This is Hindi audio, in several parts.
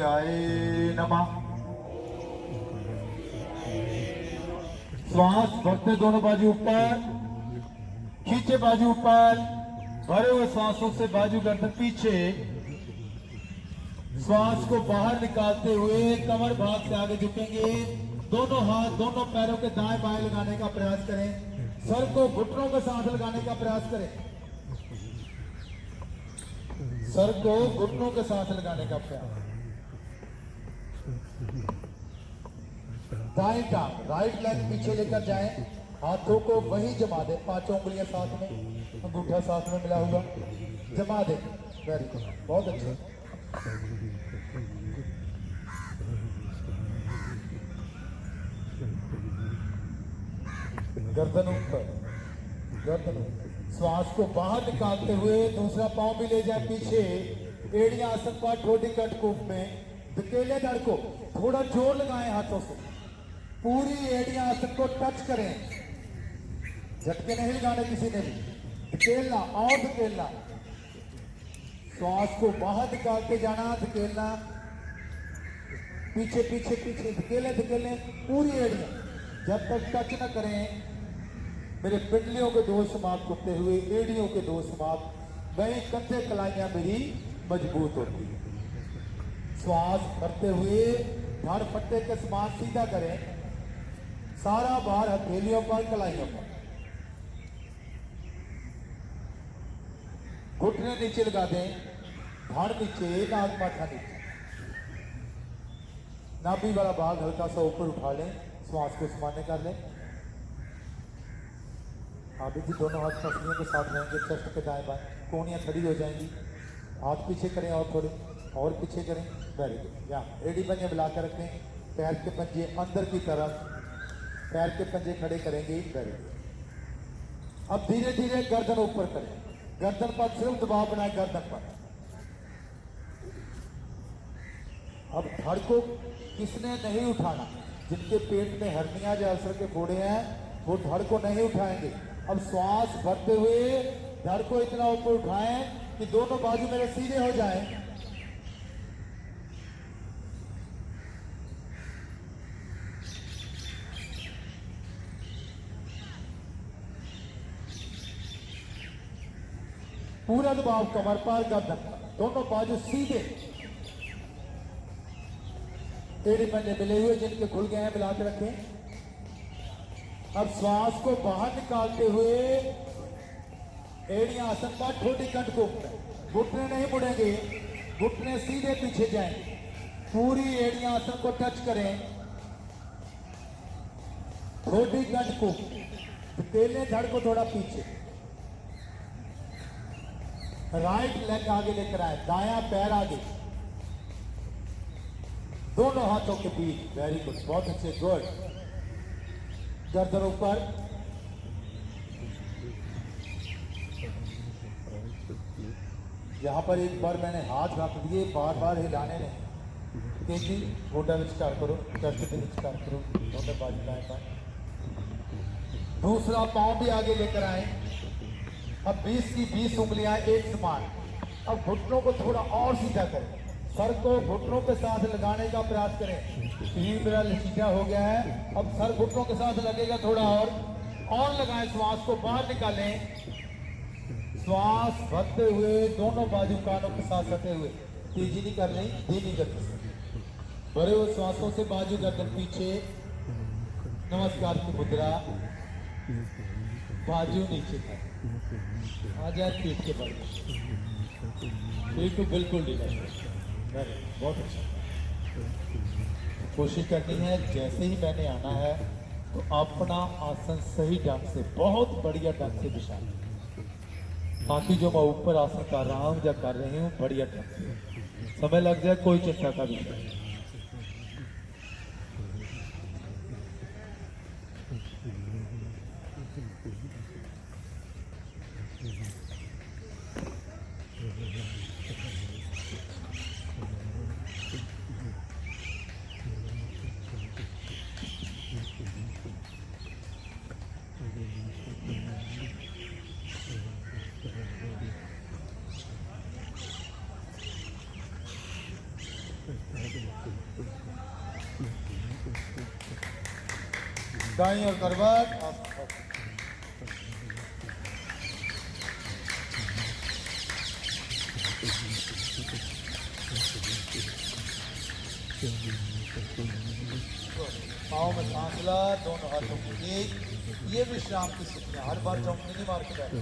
सूर्याय नमः। श्वास भरते दोनों बाजू ऊपर, खींचे बाजू ऊपर, भरे हुए सांसों से बाजू गर्दन पीछे। श्वास को बाहर निकालते हुए कमर भाग से आगे झुकेंगे। दोनों हाथ दोनों पैरों के दाएं बाएं लगाने का प्रयास करें। सर को घुटनों के साथ लगाने का प्रयास करें। सर को घुटनों के साथ लगाने का प्रयास। दाएं टांग राइट लेग पीछे लेकर जाएं। हाथों को वही जमा दे, पांचों उंगलियां साथ में, अंगूठा साथ में मिला हुआ जमा दे। वेरी गुड, बहुत अच्छे। गर्दन ऊपर, गर्दन ऊपर। श्वास को बाहर निकालते हुए दूसरा पांव भी ले जाए पीछे। एड़ियां आसन पर, ठोडी कटकूप में धकेले धड़ को। थोड़ा जोर लगाएं हाथों से, पूरी एड़ियां आसन को टच करें। झटके नहीं लगाने किसी ने भी, धकेलना और धकेलना। श्वास को बाहर निकालते जाना, धकेलना, पीछे पीछे पीछे धकेले धकेले पूरी एड़ियां। जब तक टच न करें मेरे पिंडलियों के दोष समाप्त होते हुए एड़ियों के दोष समाप्त, वही कंधे कलाइयां मेरी मजबूत होती है। श्वास करते हुए धड़ पट्टे के समान सीधा करें। सारा भार हथेलियों पर, कलाइयों पर। घुटने नीचे लगा दें, धड़ नीचे, नाक माथा नीचे। नाभि वाला भाग हल्का सा ऊपर उठा लें। श्वास को सामान्य कर लें। अभी भी दोनों हाथ पसलियों के साथ रहेंगे। चेस्ट के दाएं बाएं, कोहनियां खड़ी हो जाएंगी। हाथ पीछे करें और थोड़े और पीछे करें। Very good. यहाँ एड़ी पंजे मिलाकर रखें। पैर के पंजे अंदर की तरफ, पैर के पंजे खड़े करेंगे। Very good. अब धीरे धीरे गर्दन ऊपर करें। गर्दन पर सिर्फ दबाव बनाए, गर्दन पर। अब धड़ को किसने नहीं उठाना, जिनके पेट में हर्निया या अल्सर के फोड़े हैं वो धड़ को नहीं उठाएंगे। अब श्वास भरते हुए धड़ को इतना ऊपर उठाएं कि दोनों बाजू मेरे सीधे हो जाएं। पूरा दबाव कमर पर, गर्दन पर, दोनों बाजू सीधे। एड़ी पंजे मिले हुए जिनके खुल गए हैं मिला के रखें। अब श्वास को बाहर निकालते हुए एड़ियां आसन पर, ठोडी कटकूप में। घुटने नहीं मुड़ेंगे, घुटने सीधे पीछे जाएंगे। पूरी एड़ियां आसन को टच करें। ठोडी कटकूप, धकेलें धड़ को थोड़ा पीछे। राइट लेग आगे लेकर आए, दायां पैर आगे, दोनों हाथों के बीच। वेरी गुड, बहुत अच्छे, गुड। गर्दन ऊपर, यहां पर एक बार मैंने हाथ रख दिए, बार बार हिलाने नहीं। तेजी गोटा विचकार करो, चर्च से विचकार करो, दोनों बाजू दाएं बाएं। दूसरा पांव भी आगे लेकर आए। अब 20 की 20 उंगलियां एक समान। अब घुटनों को थोड़ा और सीधा करें। सर को घुटनों के साथ लगाने का प्रयास करें। शरीर मेरा लचीला हो गया है, अब सर घुटनों के साथ लगेगा थोड़ा और लगाएं। श्वास को बाहर निकालें। श्वास भरते हुए दोनों बाजू कानों के साथ सटे हुए, तेजी नहीं करनी, धीमी गति से। भरे हुए श्वासों से बाजू गर्दन पीछे, नमस्कार की मुद्रा, बाजू नीचे कर आ जाए, पीठ के बल, पीठ को बिल्कुल ढीला। बहुत अच्छा। कोशिश करनी है जैसे ही मैंने आना है तो अपना आसन सही ढंग से, बहुत बढ़िया ढंग से बिछाएं, ताकि जो मैं ऊपर आसन कर रहा हूँ या कर रही हूँ बढ़िया ढंग से समय लग जाए, कोई चिंता का विषय नहीं। दाईं और करवट। पाँव में सांस ला, दोनों हाथों को एक। ये विश्राम की स्थितियां, हर बार चौंकनी नहीं मार के बैठे।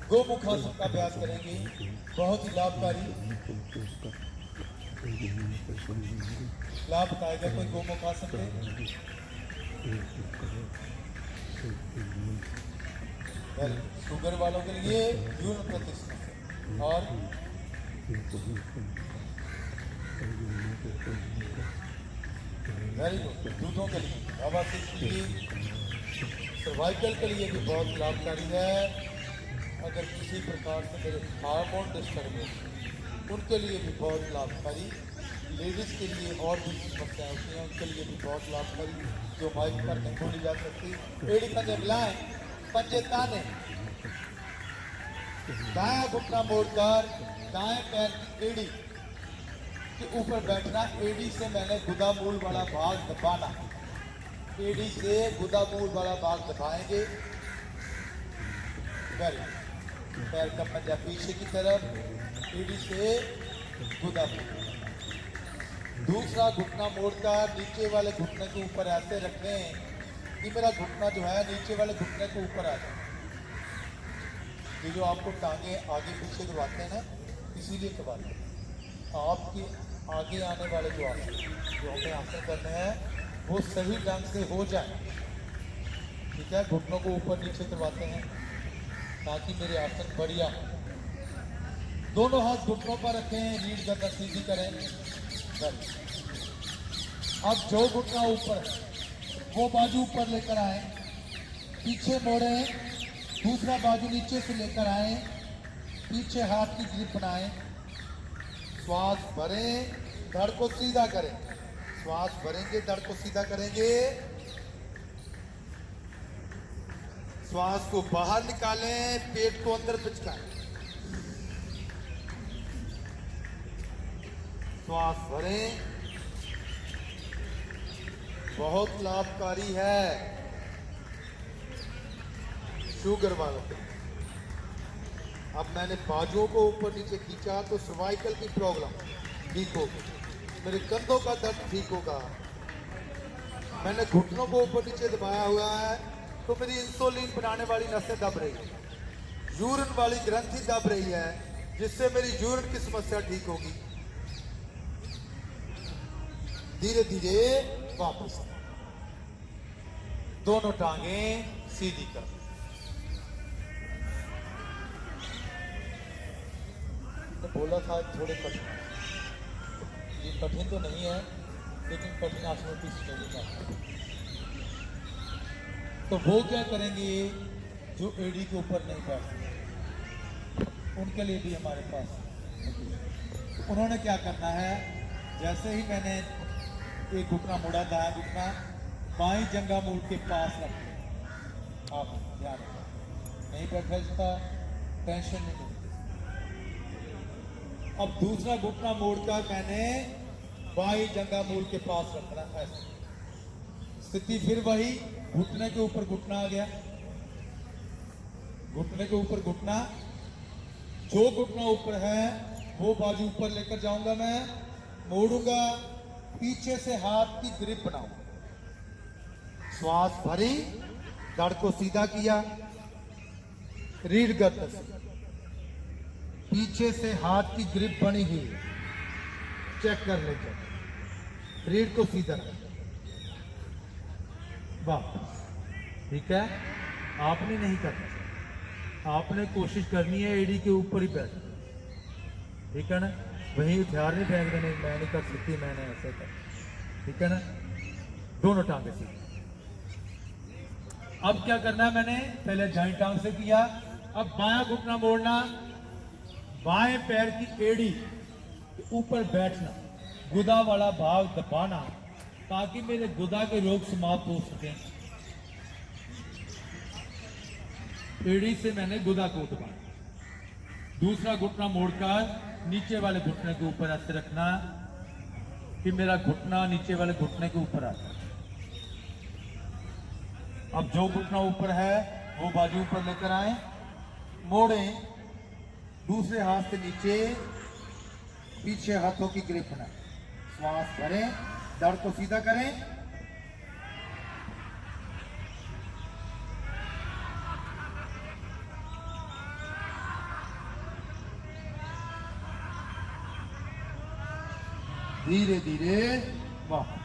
गोमुखासन का अभ्यास करेंगे, बहुत ही लाभकारी। लाभ बताएगा कोई गोमुखासन पे? शुगर वालों के लिए यूरिन प्रतिशत और वेरी गुड, दूधों के लिए, आवासीय के लिए, सर्वाइकल के लिए भी बहुत लाभकारी है। अगर किसी प्रकार से मेरे हार्मोन डिस्टर्ब है उनके लिए भी बहुत लाभकारी। लेडीज़ के लिए और भी समस्याएं होती हैं, उनके लिए भी बहुत लाभकारी, जो माइक पर नहीं बोली जा सकती। एड़ी कंधे मिलाएं, पंजे ताने, दायां घुटना मोड़कर दाएं पैर की एड़ी के ऊपर बैठना। एड़ी से मैंने गुदा मूल वाला भाग दबाना, एड़ी से गुदा मूल वाला भाग दबाएंगे। पैर का पंजा पीछे की तरफ, एड़ी से गुदा मूल। दूसरा घुटना मोड़कर नीचे वाले घुटने के ऊपर ऐसे रखें कि मेरा घुटना जो है नीचे वाले घुटने के ऊपर आ जाए। ये जो आपको टांगे आगे पीछे दबाते हैं ना, इसीलिए दबाते हैं। आपके आगे आने वाले जो आसन, जो हमें आसन करने हैं, वो सही ढंग से हो जाए। ठीक है, घुटनों को ऊपर नीचे करवाते हैं ताकि मेरे आसन बढ़िया हो। दोनों हाथ घुटनों पर रखें, रीढ़ गर्दन सीधी करें। अब जो घुटना ऊपर है वो बाजू ऊपर लेकर आए, पीछे मोड़ें, दूसरा बाजू नीचे से लेकर आए, पीछे हाथ की ग्रिप बनाएं। श्वास भरें, धड़ को सीधा करें। श्वास भरेंगे, धड़ को सीधा करेंगे। श्वास को बाहर निकालें, पेट को अंदर पिचकाएं। श्वास भरें, बहुत लाभकारी है शुगर वालों के। अब मैंने बाजुओं को ऊपर नीचे खींचा तो सर्वाइकल की प्रॉब्लम ठीक होगी, मेरे कंधों का दर्द ठीक होगा। मैंने घुटनों को ऊपर नीचे दबाया हुआ है तो मेरी इंसुलिन बनाने वाली नसें दब रही है, यूरिन वाली ग्रंथि दब रही है, जिससे मेरी यूरिन की समस्या ठीक होगी। धीरे धीरे वापस दोनों टांगे सीधी कर। तो बोला था थोड़े कठिन, ये कठिन तो नहीं है लेकिन कठिन आसनों की श्रेणी में। तो वो क्या करेंगे जो एड़ी के ऊपर नहीं बैठते, उनके लिए भी हमारे पास उन्होंने क्या करना है। जैसे ही मैंने एक घुटना मोड़ा, दायां घुटना बाईं जंघा मूल के पास रखें। आप ध्यान रखें, नहीं बैठा इसका टेंशन नहीं मिलती। अब दूसरा घुटना मोड़कर मैंने बाईं जंघा मूल के पास रखना। ऐसे स्थिति फिर वही, घुटने के ऊपर घुटना आ गया, घुटने के ऊपर घुटना, जो घुटना ऊपर है वो बाजू ऊपर लेकर जाऊंगा, मैं मोड़ूंगा, पीछे से हाथ की ग्रिप बनाऊंगा। श्वास भरी, धड़ को सीधा किया, रीढ़ गर्दन से पीछे से हाथ की ग्रिप बनी हुई, चेक कर लेते, रीढ़ को सीधा वापस। ठीक है, आपने नहीं करना, आपने कोशिश करनी है एड़ी के ऊपर ही बैठ। ठीक है ना, वहीं हथियार नहीं फेंक देने, मैं नहीं कर सकती, मैंने ऐसे कर। ठीक है ना, दोनों टांगे सीधी। अब क्या करना है, मैंने पहले दाईं टांग से किया, अब बायां घुटना मोड़ना, बाएं पैर की एड़ी के ऊपर बैठना, गुदा वाला भाव दबाना ताकि मेरे गुदा के रोग समाप्त हो सके। एड़ी से मैंने गुदा को दबाना, दूसरा घुटना मोड़कर नीचे वाले घुटने के ऊपर ऐसे रखना कि मेरा घुटना नीचे वाले घुटने के ऊपर आ जाए। अब जो घुटना ऊपर है वो बाजू ऊपर लेकर आए, मोड़ें, दूसरे हाथ से नीचे पीछे हाथों की ग्रिप बनाएं, श्वास भरें, दर्द को सीधा करें, धीरे धीरे वापस।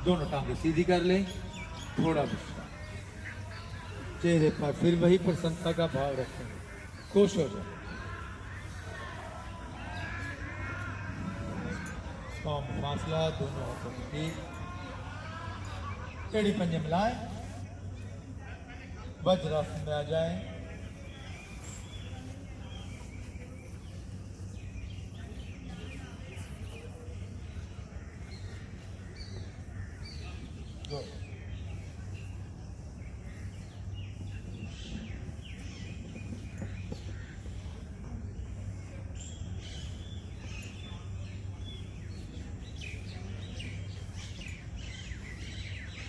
दोनों टांगे सीधी कर लें, थोड़ा विश्राम, चेहरे पर फिर वही प्रसन्नता का भाव रखेंगे, खुश हो जाए। कम फासला दोनों हाथों के बीच, एड़ी पंजे मिलाएं, वज्रासन में आ जाएं।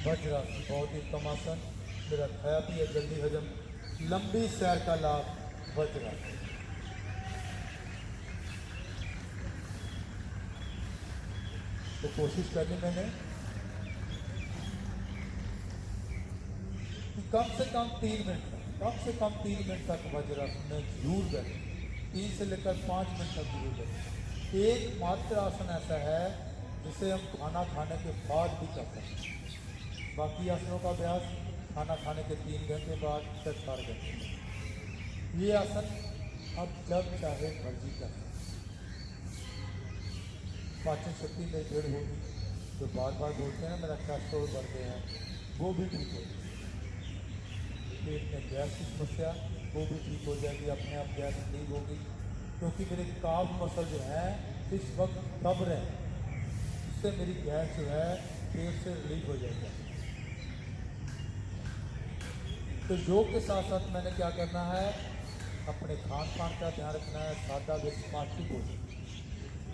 वज्रासन बहुत ही उत्तम आसन, मेरा खाया पिया जल्दी हजम, लंबी सैर का लाभ वज्रासन। तो कोशिश करनी मैंने कि कम से कम 3 मिनट तक, कम से कम 3 मिनट तक वज्रासन में जरूर बैठे, 3 से लेकर 5 मिनट तक जरूर बैठे। एक मात्र आसन ऐसा है जिसे हम खाना खाने के बाद भी कर सकते हैं, बाकी आसनों का अभ्यास खाना खाने के 3 घंटे बाद से 4 घंटे। ये आसन अब जब चाहे मर्जी कर, पाचन शक्ति में जड़ होगी, जो बार बार बोलते हैं ना मेरा कोलेस्ट्रॉल बढ़ गया है, वो भी ठीक होगी। पेट में गैस की समस्या वो भी ठीक हो जाएगी, अपने आप गैस ठीक होगी, क्योंकि मेरे काफ मसल जो है इस वक्त दब रहे हैं, इससे मेरी गैस जो है पेट से रिलीज हो जाएगी। तो योग के साथ साथ मैंने क्या करना है, अपने खान पान का ध्यान रखना है, सादा व स्पार्टी भोजन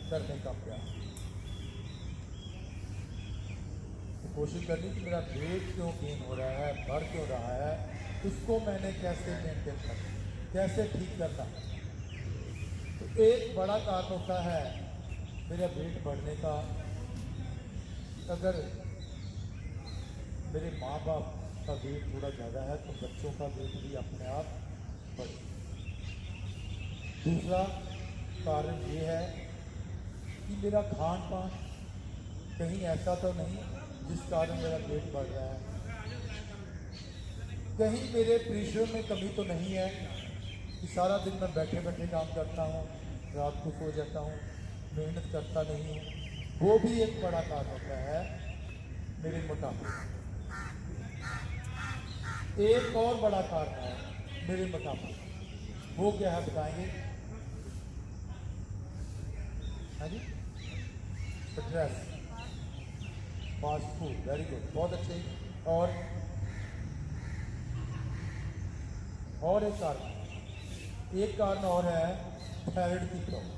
करने का प्रयास। तो कोशिश करनी कि मेरा वेट क्यों गेन हो रहा है, बढ़ क्यों रहा है, उसको मैंने कैसे मेंटेन करना, कैसे ठीक करना। तो एक बड़ा कारण होता है मेरा वेट बढ़ने का, अगर मेरे माँ बाप का वेट थोड़ा ज़्यादा है तो बच्चों का वेट भी अपने आप बढ़े। दूसरा कारण ये है कि मेरा खान पान कहीं ऐसा तो नहीं जिस कारण मेरा वेट बढ़ रहा है, कहीं मेरे परिश्रम में कमी तो नहीं है कि सारा दिन मैं बैठे बैठे काम करता हूँ, रात को सो जाता हूँ, मेहनत करता नहीं हूँ, वो भी एक बड़ा कारण होता है मेरे मोटापे। एक और बड़ा कारण है मेरे मोटापे, वो क्या है बताएंगे? हाँ जी, stress, fast food, very good, बहुत अच्छे। और एक कारण और है थायराइड की प्रॉब्लम।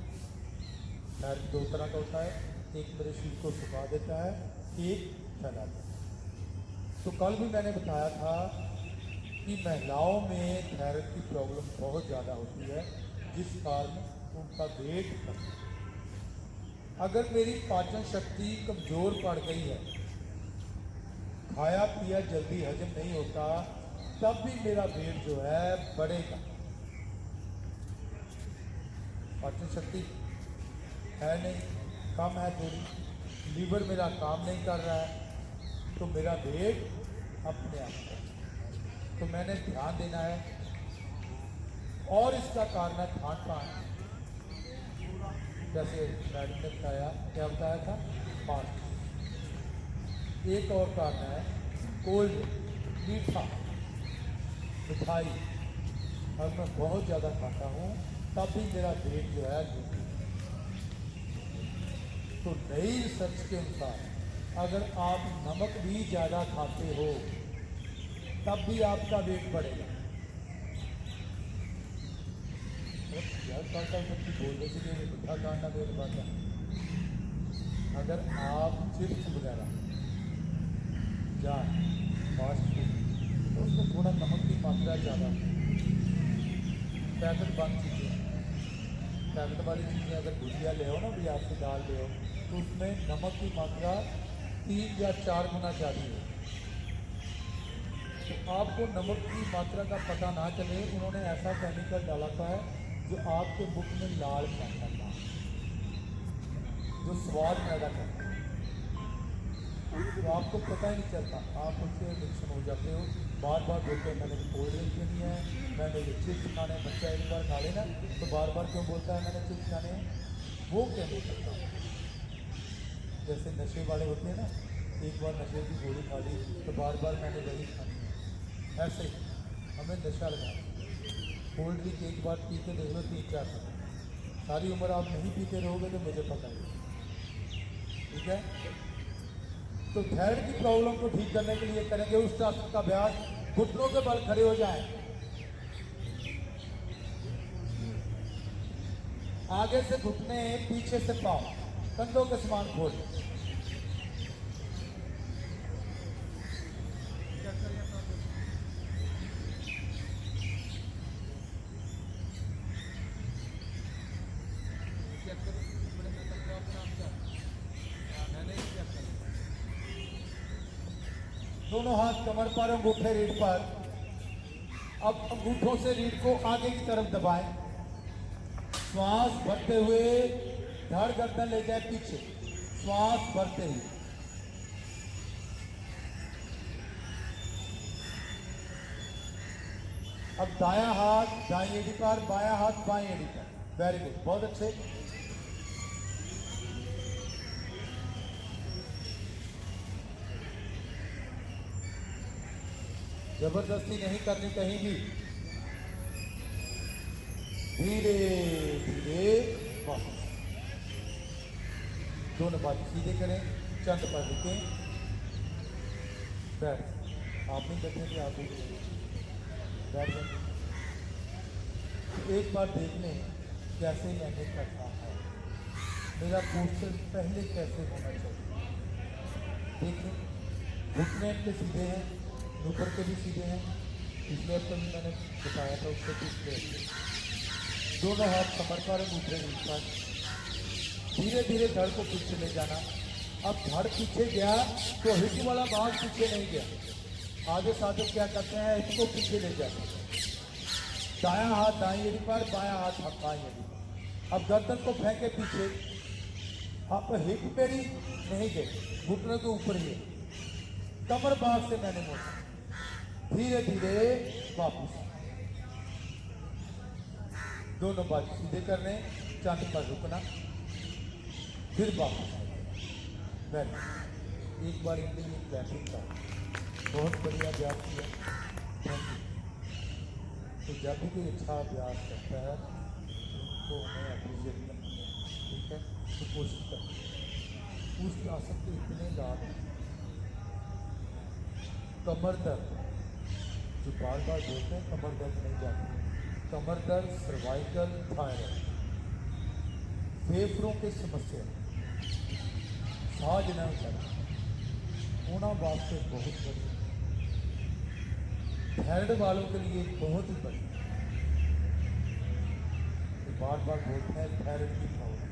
थायराइड 2 तरह का होता है, एक मेरे शरीर को सुखा देता है, एक फैला देता है। तो कल भी मैंने बताया था कि महिलाओं में थायराइड की प्रॉब्लम बहुत ज़्यादा होती है, जिस कारण उनका वेट बढ़ता है। अगर मेरी पाचन शक्ति कमज़ोर पड़ गई है, खाया पिया जल्दी हजम नहीं होता, तब भी मेरा वेट जो है बढ़ेगा। पाचन शक्ति है नहीं, कम है थोड़ी, लीवर मेरा काम नहीं कर रहा है, तो मेरा वेट अपने आप बढ़ेगा। तो मैंने ध्यान देना है। और इसका कारण है खान पान, जैसे मैडम ने बताया, क्या बताया था, फास्ट। एक और कारण है कोल्ड मीठा मिठाई। और मैं बहुत ज़्यादा खाता हूँ तब भी मेरा पेट जो है दुखी। तो नई रिसर्च के अनुसार अगर आप नमक भी ज़्यादा खाते हो तब भी आपका वेट बढ़ेगा। यार कल बच्ची बोल रही थी कि मीठा खाना वेट बढ़ता है। अगर आप चिप्स वगैरह या फास्ट फूड तो उसमें थोड़ा नमक की मात्रा ज़्यादा, पैकेट बंद चीज़ें, पैकेट वाली चीज़ें अगर भुजिया ले हो ना बाजार से दाल ले हो तो उसमें नमक की मात्रा 3 या 4 गुना ज़्यादा है। तो आपको नमक की मात्रा का पता ना चले, उन्होंने ऐसा केमिकल डाला था जो आपके मुख में लाल करता था, जो स्वाद पैदा करता है। तो आपको पता ही नहीं चलता, आप उससे एडिक्शन हो जाते हो। बार बार बोलते हैं मैंने कोल्ड ड्रिंक पीनी है, मैंने ये चिप्स खाने हैं। बच्चा एक बार खा लेना तो बार बार क्यों बोलता है मैंने चिप्स खाने हैं? वो क्या नहीं करता। जैसे नशे वाले होते हैं ना, एक बार नशे की गोली खा ली तो बार बार मैंने वही खानी है। ऐसे ही हमें नशा लगा। कोल्ड ड्रिंक एक बार पी के देख लो 3-4 साल, सारी उम्र आप नहीं पीते रहोगे तो मुझे पता नहीं। ठीक है, तो थायराइड की प्रॉब्लम को ठीक करने के लिए करेंगे उस टास्क का अभ्यास। घुटनों के बल खड़े हो जाएं, आगे से घुटने, पीछे से पांव, कंधों के समान खोल। दोनों हाथ कमर पर, अंगूठे रीढ़ पर। अब अंगूठों से रीढ़ को आगे की तरफ दबाएं। श्वास भरते हुए धड़ गर्दन ले जाए पीछे, श्वास भरते हुए। अब दायां हाथ दाईं एड़ी पर, बायां हाथ बाईं एड़ी पर। वेरी गुड, बहुत अच्छे। जबरदस्ती नहीं करनी कहीं भी, धीरे धीरे वापस। दोनों बाजू सीधे करें, चंद पर रुकें, बैठ। आप नहीं बैठेंगे, आप बैठ जाएंगे। एक बार देख लें कैसे मैंने करना है, मेरा पोस्टर पहले कैसे होना चाहिए। देखें घुटने के सीधे हैं, ऊपर के भी सीधे हैं। पिछले हफ्ते में मैंने बताया था उससे पिछले। दोनों हाथ कमर पर, अंगूठे रीढ़ पर। धीरे धीरे धड़ को पीछे ले जाना। अब धड़ पीछे गया तो हिप वाला भाग पीछे नहीं गया। आगे साधक क्या करते हैं, इसको पीछे ले जाते हैं। दायां हाथ दाईं एड़ी पर, बायां हाथ बाईं एड़ी पर। अब गर्दन को फेंके पीछे। अब हिप मेरी नहीं गई, घुटने के ऊपर ही है। कमर भाग से मैंने मोड़ा, धीरे धीरे वापस। दोनों बाजू सीधे करने, चांद पर रुकना, फिर वापस। वेरी, एक बार इनके लिए क्लैपिंग का बहुत बढ़िया अभ्यास किया। Thank you. तो जब भी कोई अच्छा अभ्यास करता है तो हमें अप्रिशिएट करना है। ठीक है, तो कोशिश करें। उस आसन के इतने लाभ हैं। कमर दर्द, जो बार बार बोलते हैं कमर दर्द नहीं जाती, कमर दर्द, सर्वाइकल, थायराइड, फेफड़ों की समस्या, सांस न चलना, उन्होंने वास्ते बहुत बढ़िया। थायराइड वालों के लिए बहुत ही बढ़िया। तो बार बार बोलते हैं थायराइड की प्रॉब्लम,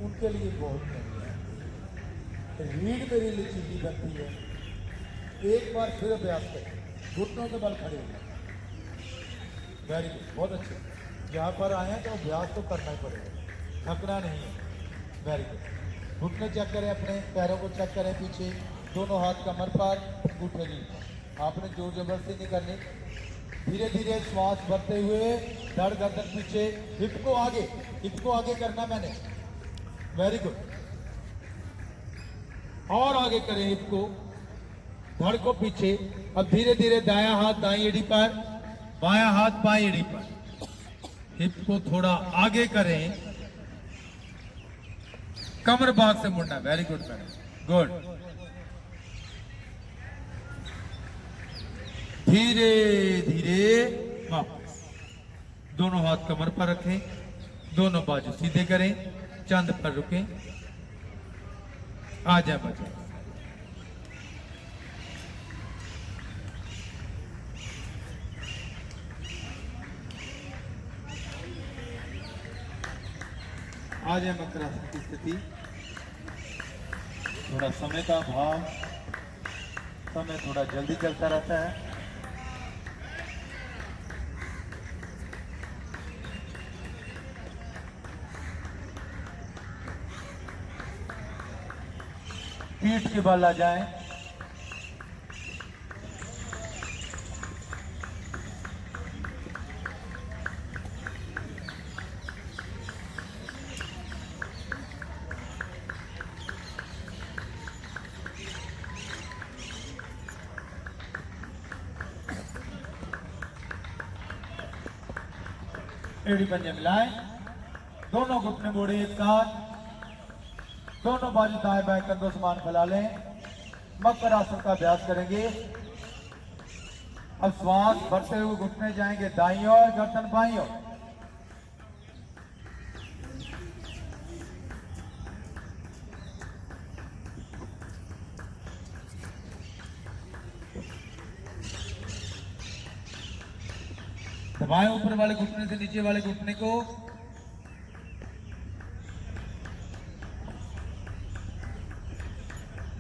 उनके लिए बहुत बढ़िया है। रीढ़ मेरी लचीली बनती है। एक बार फिर अभ्यास करें, घुटनों के बल खड़े हो। वेरी गुड, बहुत अच्छे। यहाँ पर आए हैं तो अभ्यास तो करना ही पड़ेगा, थकना नहीं है। Very good. घुटने चेक करें, अपने पैरों को चेक करें पीछे। दोनों हाथ कमर पर, अंगूठे रीढ़ पर। आपने जोर जबरदस्ती नहीं करनी। धीरे धीरे श्वास भरते हुए धड़ गर्दन पीछे, हिप को आगे, हिप को आगे करना मैंने। Very good. और आगे करें हिप को, धड़ को पीछे। अब धीरे धीरे दायां हाथ दाईं एड़ी पर, बायां हाथ बाईं एड़ी पर। हिप को थोड़ा आगे करें, कमर भाग से मुड़ना। Very good madam, good. धीरे धीरे वापस। दोनों हाथ कमर पर रखें, दोनों बाजू सीधे करें, चंद पर रुकें। आ जाए बच्चे। आ जाए मकरासन की स्थिति। थोड़ा समय का अभाव, समय थोड़ा जल्दी चलता रहता है। पीठ के बल आ जाए। एड़ी पंजे मिलाएं, दोनों घुटने मोड़े एक साथ, दोनों बाजू दाएं बाएं कंधों समान फैला लें। मकर आसन का अभ्यास करेंगे। अब श्वास भरते हुए घुटने जाएंगे दाईं ओर, गर्दन बाईं ओर। दबाएं ऊपर वाले घुटने से नीचे वाले घुटने को।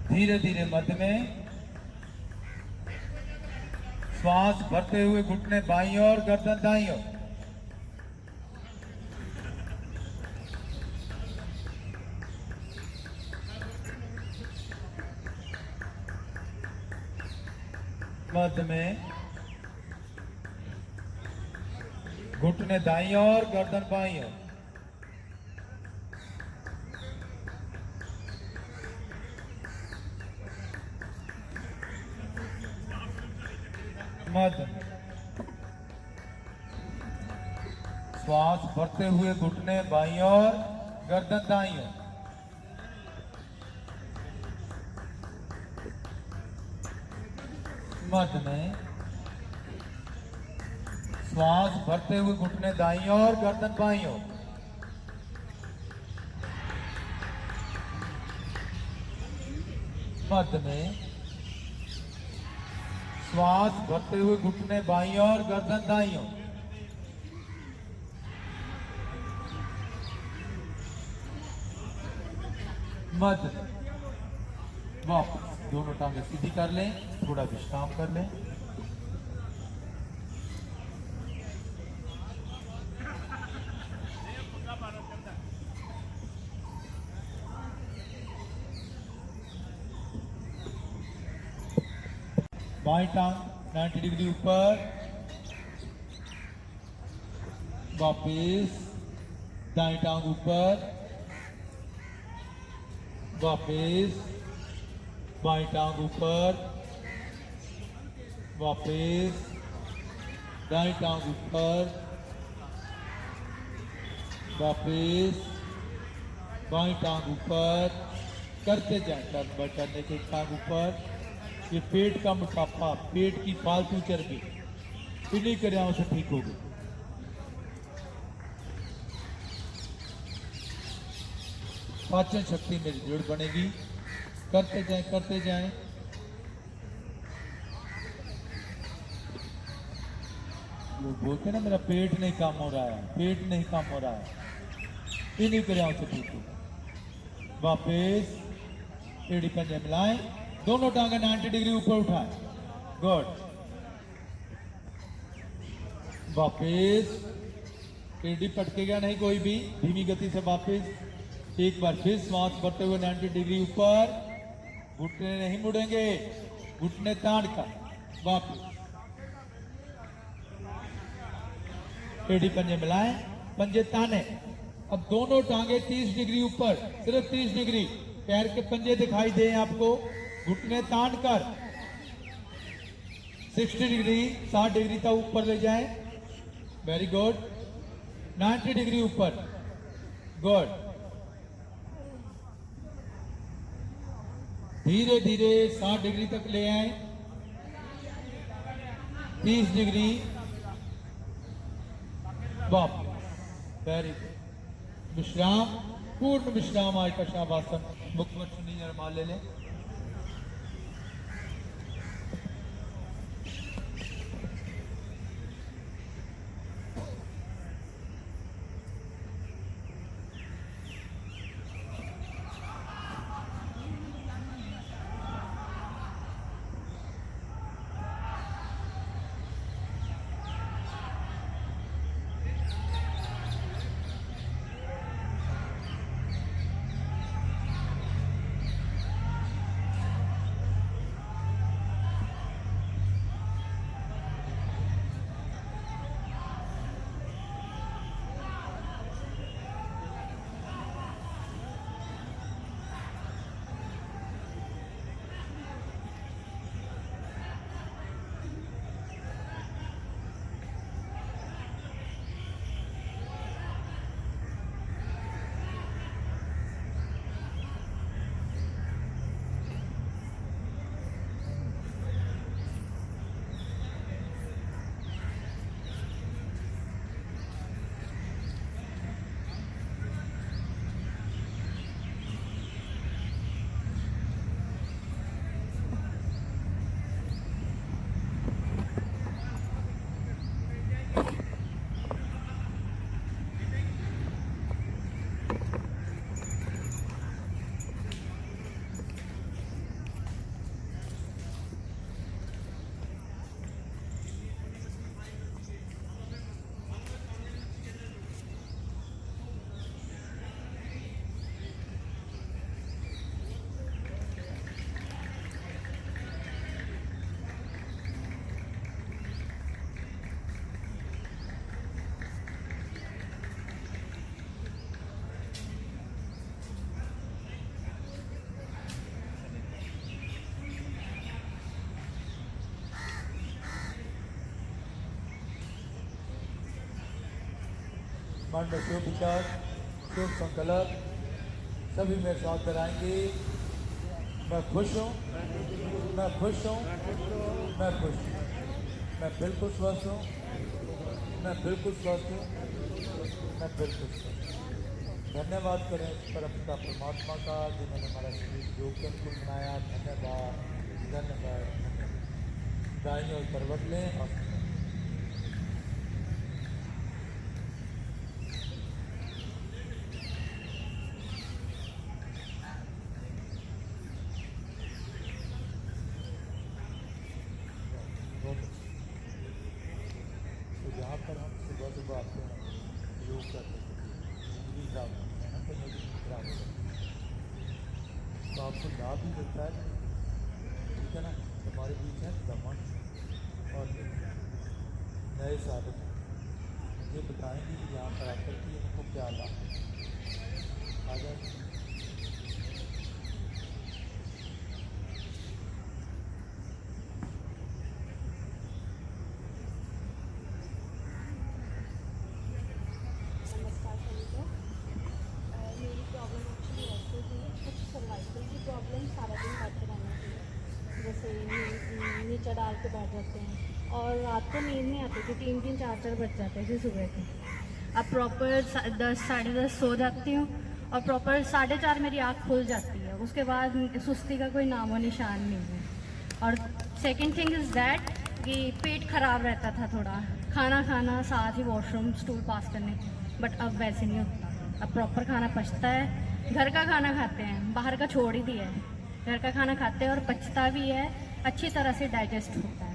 धीरे धीरे मध्य में श्वास भरते हुए घुटने बाईं ओर, गर्दन दाईं ओर। मध्य में घुटने दाईं ओर, गर्दन बाईं ओर। मध्य श्वास भरते हुए घुटने बाईं ओर, गर्दन दाईं ओर। मध्य में श्वास भरते हुए घुटने दाईं ओर, गर्दन बाईं ओर। मध्य में श्वास भरते हुए घुटने बाईं ओर, गर्दन दाईं ओर। मध्य वापस दोनों टांगे सीधी कर लें, थोड़ा विश्राम कर लें। बाईं टांग 90 डिग्री ऊपर, वापिस दाईं टांग ऊपर, वापिस बाईं टांग ऊपर, वापिस दाईं टांग ऊपर, वापिस बाईं टांग ऊपर। करते जाएं, करने के टांग ऊपर। ये पेट का मोटापा, पेट की फालतू चर्बी इन्हीं क्रियाओं से ठीक होगी। पाचन शक्ति में दृढ़ बनेगी। करते जाएं, करते जाएं। लोग बोलते हैं ना मेरा पेट नहीं काम हो रहा है, पेट नहीं काम हो रहा है, इन्हीं क्रियाओं से ठीक होगी। वापिस एड़ी पंजे मिलाएं, दोनों टांगे 90 डिग्री ऊपर उठाएं। गुड। वापिस एड़ी पटकेगा नहीं कोई भी, धीमी गति से वापिस। एक बार फिर श्वास भरते हुए 90 डिग्री ऊपर, घुटने नहीं मुड़ेंगे, घुटने ताड़ कर। वापिस एड़ी पंजे मिलाएं, पंजे ताने। अब दोनों टांगे 30 डिग्री ऊपर, सिर्फ 30 डिग्री। पैर के पंजे दिखाई दें आपको, घुटने तान कर 60 डिग्री 60 डिग्री तक ऊपर ले जाएं। Very good. 90 डिग्री ऊपर, गुड। धीरे धीरे 60 डिग्री तक ले आए। 30 डिग्री वापस। Very good. विश्राम, पूर्ण विश्राम आज का शाबासन। मुखमत सुनी रुमाल ले लें। मन में शुभ विचार, शुभ संकल्प सभी मेरे साथ कराएंगे। मैं खुश हूँ, मैं खुश हूँ, मैं खुश हूँ, मैं बिल्कुल स्वस्थ हूँ, मैं बिल्कुल स्वस्थ हूँ, मैं बिल्कुल स्वस्थ हूँ। धन्यवाद करें परमपिता परमात्मा का जिन्होंने हमारा शरीर योग के अनुकूल बनाया। धन्यवाद, धन्यवाद। दाईं ओर करवट लें और यहाँ पर हम सुबह सुबह आते हैं, योग करते हैं, नींद खराब होती है ना, तो नींद खराब हो जाती है, तो आपको लाभ भी मिलता है। ठीक है ना। हमारे बीच है दमन और नए साधक ये बताएंगे कि यहाँ पर आकर के इनको क्या लाभ आ जाए। नीचे डाल के बैठ जाते हैं और रात को नींद नहीं आती थी, 3-3 4-4 बज जाते थे सुबह के। अब प्रॉपर 10 साढ़े 10 सो जाती हूँ और प्रॉपर 4:30 मेरी आँख खुल जाती है। उसके बाद सुस्ती का कोई नामो निशान नहीं है। और सेकंड थिंग इज़ दैट कि पेट खराब रहता था थोड़ा, खाना खाना साथ ही वॉशरूम स्टूल पास करने, बट अब वैसे नहीं होता। अब प्रॉपर खाना पचता है, घर का खाना खाते हैं, बाहर का छोड़ ही दिया है। घर का खाना खाते हैं और पचता भी है, अच्छी तरह से डाइजेस्ट होता है।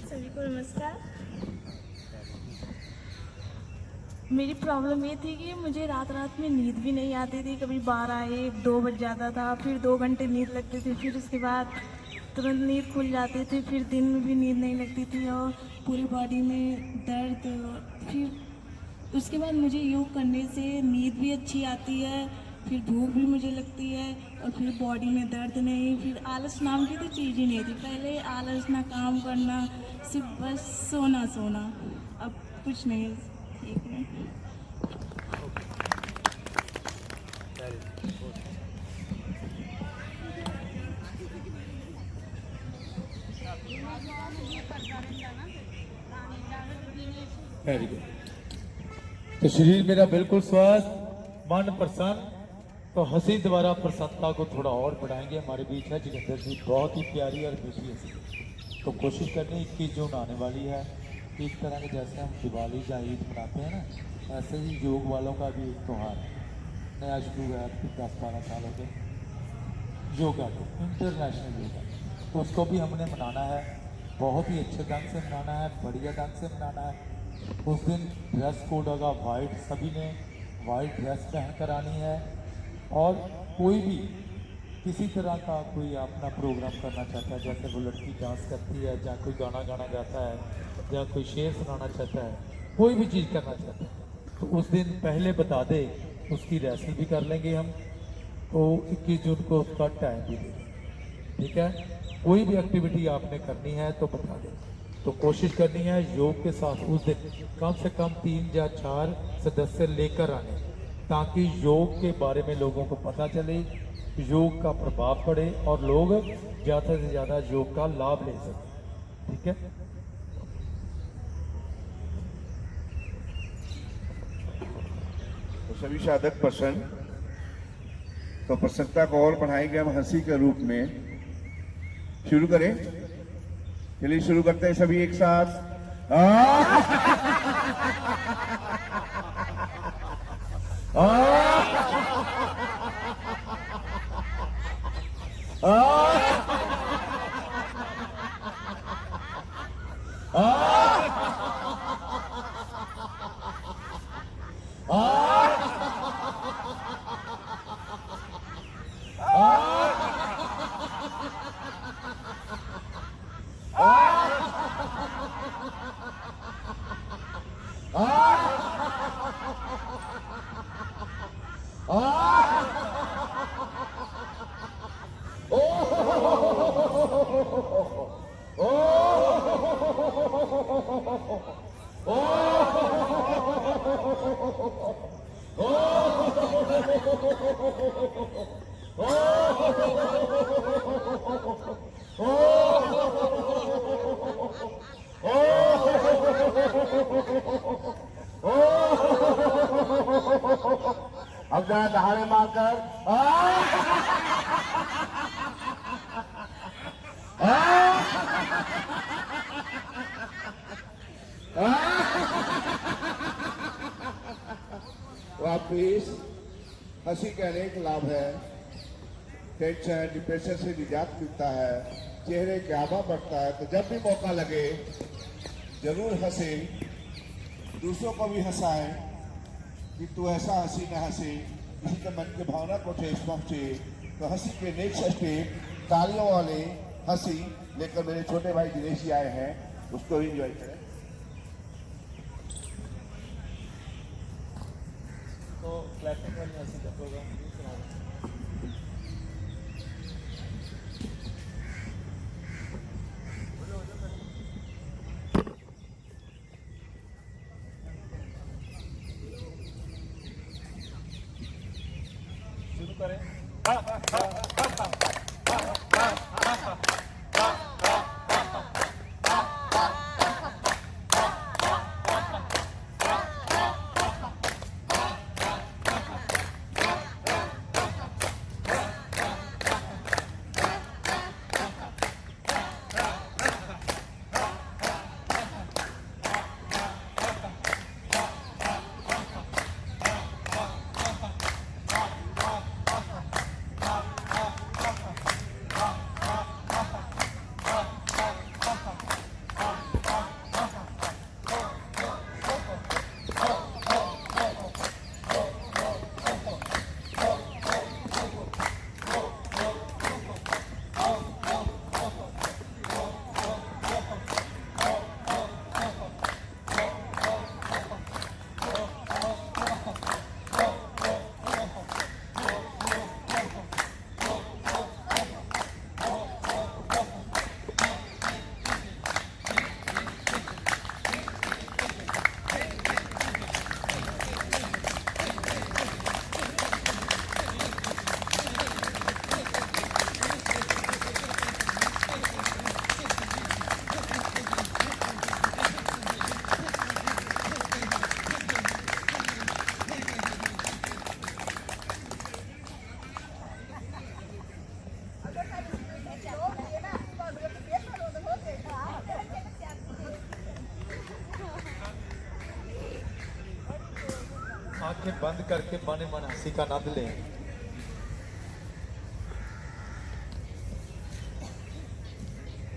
सभी को नमस्कार। मेरी प्रॉब्लम ये थी कि मुझे रात रात में नींद भी नहीं आती थी। कभी 12-1-2 बज जाता था, फिर 2 घंटे नींद लगती थी, फिर उसके बाद तुरंत नींद खुल जाती थी, फिर दिन में भी नींद नहीं लगती थी और पूरी बॉडी में दर्द। फिर उसके बाद मुझे योग करने से नींद भी अच्छी आती है, फिर भूख भी मुझे लगती है और फिर बॉडी में दर्द नहीं। फिर आलस नाम की तो चीज़ ही नहीं थी। पहले आलस, ना काम करना, सिर्फ बस सोना सोना। अब कुछ नहीं है, ठीक है। Very good. तो शरीर मेरा बिल्कुल स्वस्थ, मन प्रसन्न। तो हंसी द्वारा प्रसन्नता को थोड़ा और बढ़ाएंगे। हमारे बीच है जोगिंदर जी, बहुत ही प्यारी और मीठी हंसी। तो कोशिश करनी 21 जून आने वाली है। इस तरह के जैसे हम दिवाली या ईद मनाते हैं ना, ऐसे ही योग वालों का भी एक त्यौहार है, नया शुरू हुआ है 10-12 साल हो गए। योगा डे, इंटरनेशनल योगा, तो उसको भी हमने मनाना है। बहुत ही अच्छे ढंग से मनाना है, बढ़िया ढंग से मनाना है। उस दिन ड्रेस कोड होगा वाइट, सभी ने वाइट ड्रेस पहन कर आनी है। और कोई भी किसी तरह का कोई अपना प्रोग्राम करना चाहता है, जैसे वो लड़की डांस करती है, या कोई गाना गाना गाता है, या कोई शेर सुनाना चाहता है, कोई भी चीज़ करना चाहता है, तो उस दिन पहले बता दे, उसकी रेसिल भी कर लेंगे हम। तो 21 जून को उसका टाइम भी दे दें, ठीक है। कोई भी एक्टिविटी आपने करनी है तो बता दें। तो कोशिश करनी है योग के साथ उस दिन कम से कम 3 या 4 सदस्य लेकर आने, ताकि योग के बारे में लोगों को पता चले, योग का प्रभाव पड़े और लोग ज़्यादा से ज़्यादा योग का लाभ ले सकें, ठीक है। तो सभी साधक प्रसन्न, तो प्रसन्नता को और बढ़ाएंगे हम हंसी के रूप में। शुरू करें, चलिए शुरू करते हैं सभी एक साथ। अब जरा दहाड़े मारकर वापिस। हंसी के अनेक लाभ है। टेंशन, डिप्रेशन से निजात मिलता है, चेहरे की आभा बढ़ता है। तो जब भी मौका लगे जरूर हंसे, दूसरों को भी हंसाए कि तू ऐसा हंसी न हंसे, किसी के मन की भावना को ठेस पहुंचे। तो हंसी के नेक्स्ट स्टेप तालियों वाले हंसी लेकर मेरे छोटे भाई दिनेश जी आए हैं, उसको एंजॉय करें। तो क्लैपिंग वाली हंसी का प्रोग्राम शुरू करें। आंखें बंद करके मन ही मन हंसी का आनंद लें।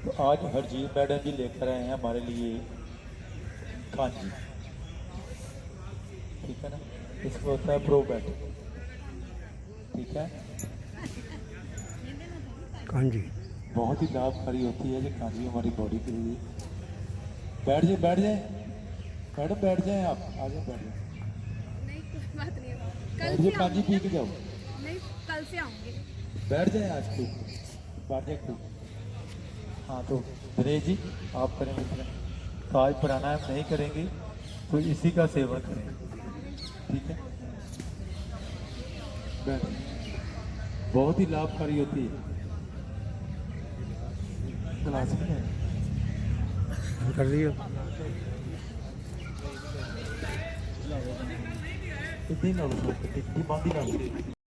तो आज हरजीत मैडम जी लेकर आए हैं हमारे लिए कांजी, ठीक है ना, इसमें होता है प्रोबायोटिक, ठीक है। कांजी बहुत ही लाभकारी होती है ये कांजी हमारी बॉडी के लिए। बैठ जाए बैठ जाए मैडम, बैठ जाए आप, आ जाए बैठ जाए। नहीं कुछ बात नहीं है, बैठ जाए, कांजी पी के जाओ। नहीं कल से आऊँगी। बैठ जाए आज को, बैठ जाए खूब। हाँ तो दिनेश जी आप करें मित्र, तो आज प्राणायाम नहीं करेंगे तो इसी का सेवन करें, ठीक है। बैठ, बहुत ही लाभकारी होती है। क्लास में है कर दिया। इतनी ना लो, इतनी बात ही ना लो।